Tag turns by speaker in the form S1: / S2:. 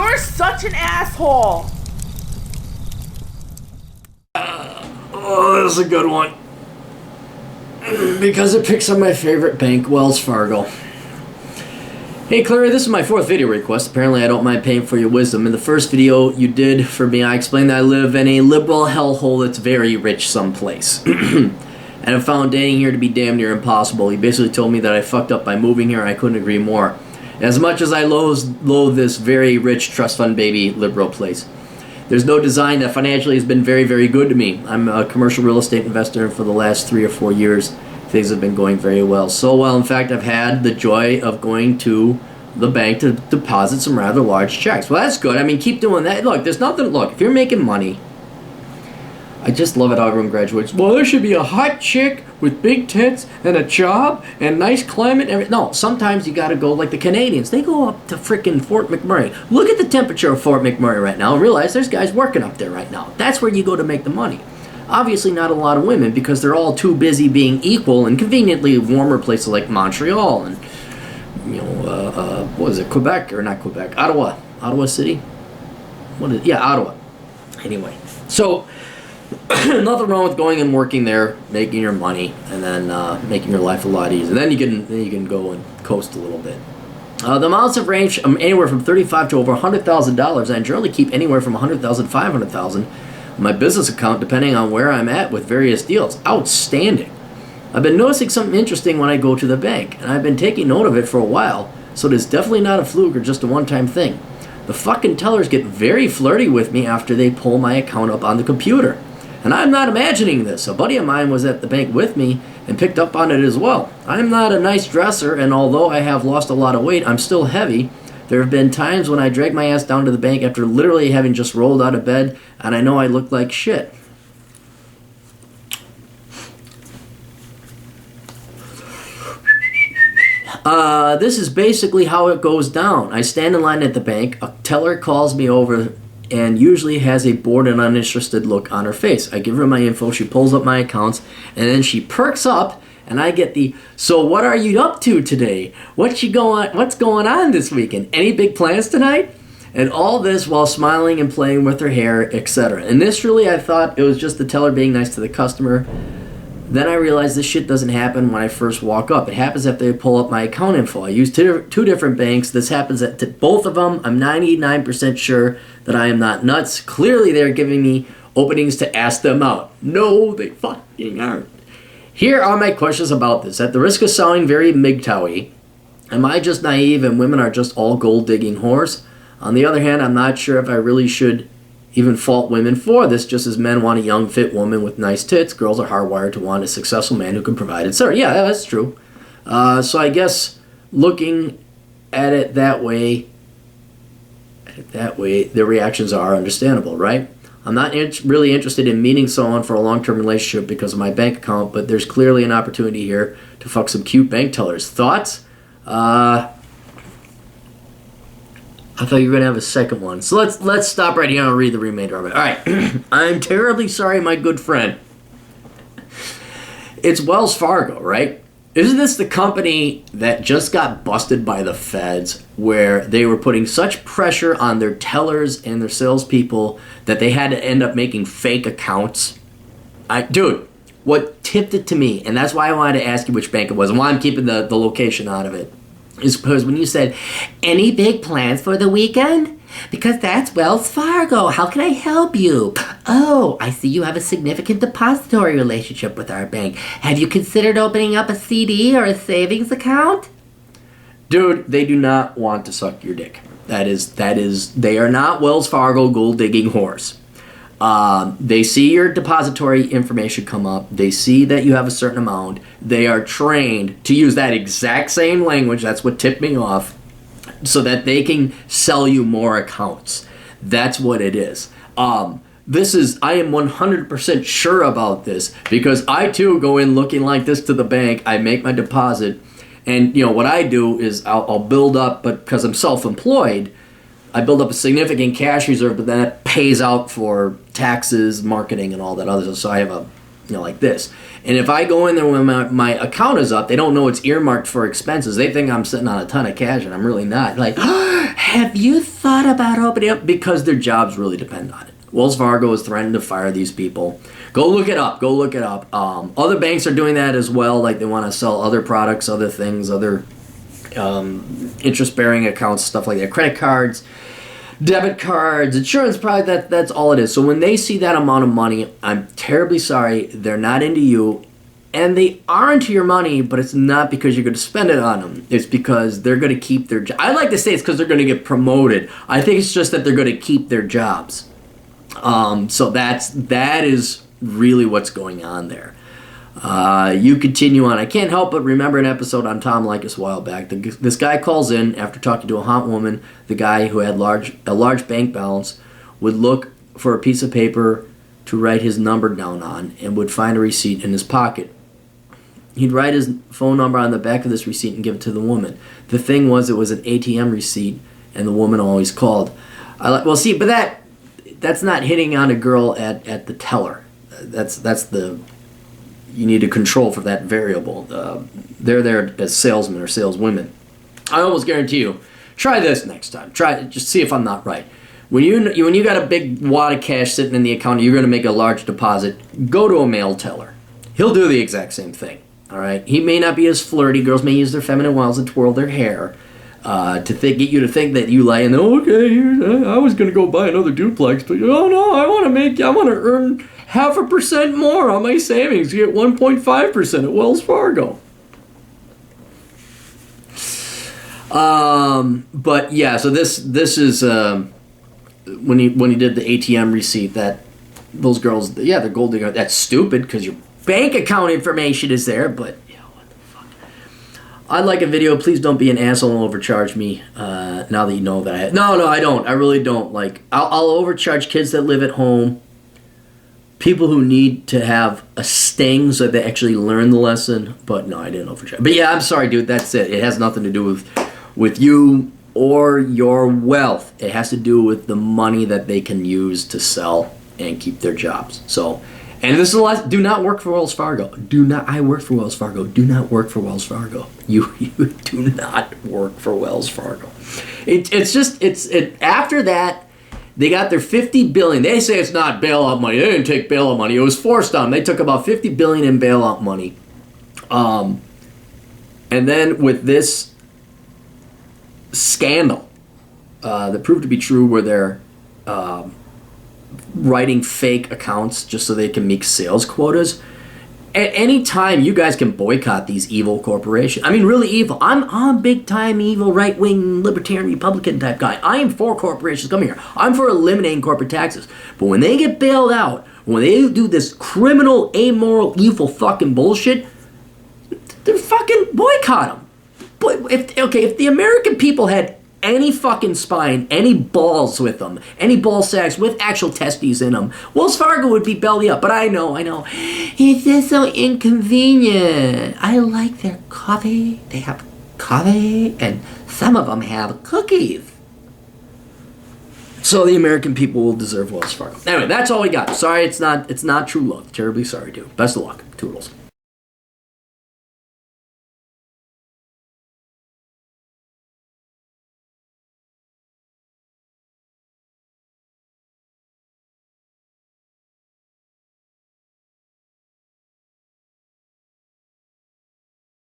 S1: You're such an asshole.
S2: Oh, this is a good one. Because it picks on my favorite bank, Wells Fargo. Hey Clary, this is my 4th video request. Apparently I don't mind paying for your wisdom. In the first video you did for me, I explained that I live in a liberal hellhole that's very rich someplace. And I found dating here to be damn near impossible. You basically told me that I fucked up by moving here, and I couldn't agree more. As much as I loathe this very rich trust fund baby liberal place, there's no design that financially has been very, very good to me. I'm a commercial real estate investor, and for the last 3 or 4 years, things have been going very well. So well, in fact, I've had the joy of going to the bank to deposit some rather large checks. Well, that's good. I mean, keep doing that. Look, there's nothing. Look, if you're making money, I just love it how everyone graduates. Well, there should be a hot chick with big tits and a job and nice climate. No, sometimes you got to go like the Canadians. They go up to frickin' Fort McMurray. Look at the temperature of Fort McMurray right now and realize there's guys working up there right now. That's where you go to make the money. Obviously not a lot of women because they're all too busy being equal in conveniently warmer places like Montreal and, what is it, Quebec, or not Quebec, Ottawa City? Ottawa. Anyway, so nothing wrong with going and working there, making your money, and then making your life a lot easier. Then you can go and coast a little bit. The amounts have ranged anywhere from $35,000 to over $100,000. I generally keep anywhere from $100,000 to $500,000 on my business account, depending on where I'm at with various deals. Outstanding. I've been noticing something interesting when I go to the bank, and I've been taking note of it for a while, so it is definitely not a fluke or just a one-time thing. The fucking tellers get very flirty with me after they pull my account up on the computer. And I'm not imagining this. A buddy of mine was at the bank with me and picked up on it as well. I'm not a nice dresser, and although I have lost a lot of weight, I'm still heavy. There have been times when I drag my ass down to the bank after literally having just rolled out of bed, and I know I look like shit. This is basically how it goes down. I stand in line at the bank, a teller calls me over and usually has a bored and uninterested look on her face. I give her my info, she pulls up my accounts, and then she perks up, and I get the, so what are you up to today? What's going on this weekend? Any big plans tonight? And all this while smiling and playing with her hair, etc. Initially, I thought it was just the teller being nice to the customer. Then I realized this shit doesn't happen when I first walk up. It happens after they pull up my account info. I use two different banks. This happens at both of them. I'm 99% sure that I am not nuts. Clearly, they're giving me openings to ask them out. No, they fucking aren't. Here are my questions about this. At the risk of sounding very MGTOW-y, am I just naive and women are just all gold-digging whores? On the other hand, I'm not sure if I really should even fault women for this, just as men want a young, fit woman with nice tits. Girls are hardwired to want a successful man who can provide, etc. Yeah, that's true. So I guess looking at it that way, their reactions are understandable, right? I'm not really interested in meeting someone for a long-term relationship because of my bank account, but there's clearly an opportunity here to fuck some cute bank tellers. Thoughts? I thought you were going to have a second one. So let's stop right here and I'll read the remainder of it. All right. I'm terribly sorry, my good friend. It's Wells Fargo, right? Isn't this the company that just got busted by the feds where they were putting such pressure on their tellers and their salespeople that they had to end up making fake accounts? Dude, what tipped it to me, and that's why I wanted to ask you which bank it was and why I'm keeping the location out of it, is because when you said, any big plans for the weekend? Because that's Wells Fargo. How can I help you? Oh, I see you have a significant depository relationship with our bank. Have you considered opening up a CD or a savings account? Dude, they do not want to suck your dick. They are not Wells Fargo gold-digging whores. They see your depository information come up. They see that you have a certain amount. They are trained to use that exact same language. That's what tipped me off. So that they can sell you more accounts. That's what it is. I am 100% sure about this because I too go in looking like this to the bank. I make my deposit, and what I do is I'll build up, but because I'm self-employed, I build up a significant cash reserve, but then it pays out for taxes, marketing, and all that other stuff. So I have a like this. And if I go in there when my account is up, they don't know it's earmarked for expenses. They think I'm sitting on a ton of cash, and I'm really not. Like, have you thought about opening up? Because their jobs really depend on it. Wells Fargo is threatening to fire these people. Go look it up. Other banks are doing that as well. Like, they want to sell other products, other things, other interest-bearing accounts, stuff like that. Credit cards, debit cards, insurance product, that's all it is. So when they see that amount of money, I'm terribly sorry. They're not into you. And they are into your money, but it's not because you're going to spend it on them. It's because they're going to keep their job. I like to say it's because they're going to get promoted. I think it's just that they're going to keep their jobs. So that is really what's going on there. You continue on. I can't help but remember an episode on Tom Likas a while back. This guy calls in after talking to a hot woman. The guy who had a large bank balance would look for a piece of paper to write his number down on and would find a receipt in his pocket. He'd write his phone number on the back of this receipt and give it to the woman. The thing was, it was an ATM receipt, and the woman always called. But that's not hitting on a girl at the teller. You need to control for that variable. They're there as salesmen or saleswomen. I almost guarantee you, try this next time. Just see if I'm not right. When you got a big wad of cash sitting in the account, you're going to make a large deposit. Go to a male teller. He'll do the exact same thing. All right. He may not be as flirty. Girls may use their feminine wiles to twirl their hair to get you to think that you lie. And okay, I was going to go buy another duplex, but oh no, I want to earn 0.5% more on my savings. You get 1.5% at Wells Fargo. But yeah, so this is when he did the ATM receipt, that those girls, yeah, they're gold digger. That's stupid because your bank account information is there, but what the fuck. I'd like a video. Please don't be an asshole and overcharge me. Now that you know that no, I don't. I really don't. Like, I'll overcharge kids that live at home. People who need to have a sting so they actually learn the lesson. But no, I didn't overcharge. But yeah, I'm sorry, dude. That's it. It has nothing to do with you or your wealth. It has to do with the money that they can use to sell and keep their jobs. So, and this is the last. Do not work for Wells Fargo. Do not. I work for Wells Fargo. Do not work for Wells Fargo. You do not work for Wells Fargo. After that. They got their $50 billion. They say it's not bailout money. They didn't take bailout money. It was forced on them. They took about $50 billion in bailout money. And then with this scandal that proved to be true, where they're writing fake accounts just so they can make sales quotas. At any time, you guys can boycott these evil corporations. I mean, really evil. I'm a big-time evil, right-wing, libertarian, Republican type guy. I am for corporations coming here. I'm for eliminating corporate taxes. But when they get bailed out, when they do this criminal, amoral, evil fucking bullshit, they fucking boycott them. But if the American people had any fucking spine, any balls with them, any ball sacks with actual testes in them, Wells Fargo would be belly up. But I know. It's just so inconvenient. I like their coffee. They have coffee, and some of them have cookies. So the American people will deserve Wells Fargo. Anyway, that's all we got. Sorry, it's not true love. Terribly sorry, dude. Best of luck. Toodles.